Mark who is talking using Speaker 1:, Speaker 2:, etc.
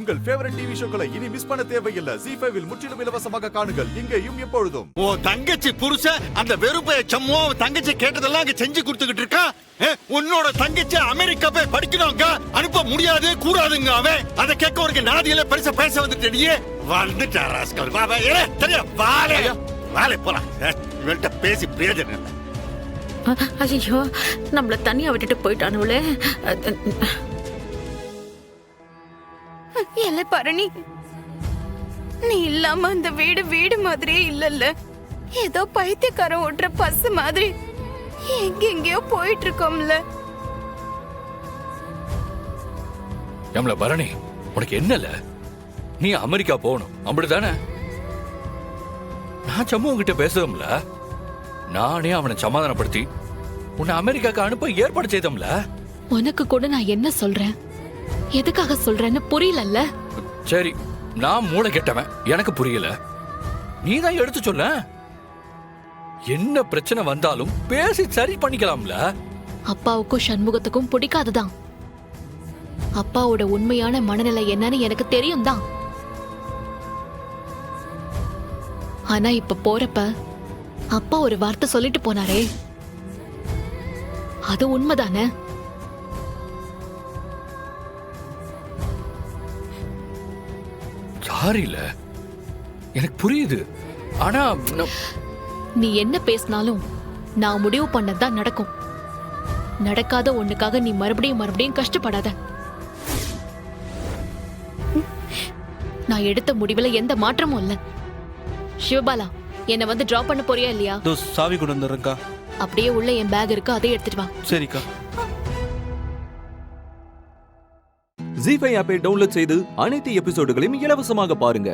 Speaker 1: உங்கள் favourite TV ஷோக்களை இனி miss பண்ண தேவையில்லை. ZEE5 இல் முற்றிலும் இலவசமாக காணுங்கள். இங்கேயும் எப்பொழுதும்.
Speaker 2: ஓ தங்கச்சி புருஷன் அந்த வெறுப்பைய சம்மோ தங்கச்சி கேட்டதெல்லாம் அங்க செஞ்சு கொடுத்துக்கிட்டு இருக்கா. உன்னோட தங்கச்சி அமெரிக்கா போய் படிக்கணுங்க, அனுப்ப முடியாது கூடாதுங்க. அவன் அதை கேட்க ஒரு நாதியில பெருசா பேச வந்துட்டே வந்துட்டாரா. தெரியும் வாலே வாலே போலாம். இவன்கிட்ட பேசி பிரயோஜனம் இல்லை.
Speaker 3: ஐயோ, நம்மள தனியா விட்டுட்டு போயிட்டானுங்களே.
Speaker 4: இல்ல பரணி, நீ இல்லாம அந்த வீடு வீடு மாதிரியே இல்லல்ல. ஏதோ பைத்தியக்காரன் ஓட்டுற பஸ் மாதிரி எங்கெங்கயோ போயிட்டு இருக்கோம்ல.
Speaker 5: நம்மள பரணி, உனக்கு என்னல? நீ அமெரிக்கா போகணும் அப்படித்தானே? நான் சம்மு உங்ககிட்ட பேசுறோம்ல, நானே அவனை சமாதானப்படுத்தி உன்னை அமெரிக்காக்கு அனுப்ப ஏற்பாடு செய்தோம்ல.
Speaker 6: உனக்கு கூட நான் என்ன சொல்றேன், எதுக்காக சொல்றேன்னு புரியலல்ல.
Speaker 5: சரி, நான் மூளை கெட்டவன், எனக்கு புரியல. நீ தான் எடுத்து சொல்ல. என்ன பிரச்சனை வந்தாலும் பேசி சரி பண்ணிக்கலாம்ல.
Speaker 6: அப்பாவுக்கும் சண்முகத்துக்கும் பிடிக்காதுதான். அப்பாவோட உண்மையான மனநிலை என்னன்னு எனக்கு தெரியும் தான். ஆனா இப்ப போறப்ப அப்பா ஒரு வார்த்தை சொல்லிட்டு போனாரே, அது உண்மைதானே?
Speaker 5: சாரில, எனக்கு புரியுது. ஆனா
Speaker 6: நீ என்ன பேசினாலும் நான் முடிவு பண்ணதான் நடக்கும். நடக்காத ஒண்ணுக்காக நீ மறுபடியும் மறுபடியும் கஷ்டப்படாத. நான் எடுத்த முடிவுல எந்த மாற்றமும் இல்ல. சிவபாலா, என்ன வந்து டிராப் பண்ண போறியா இல்லையா?
Speaker 7: சாவி கொண்டு வந்துடுறேன்க்கா.
Speaker 6: அப்படியே உள்ள என் பேக் இருக்கு, அதை எடுத்துட்டு வா.
Speaker 7: சரிக்கா.
Speaker 8: ZEE5 ஆப்பை டவுன்லோட் செய்து அனைத்து எபிசோடுகளையும் இலவசமாக பாருங்க.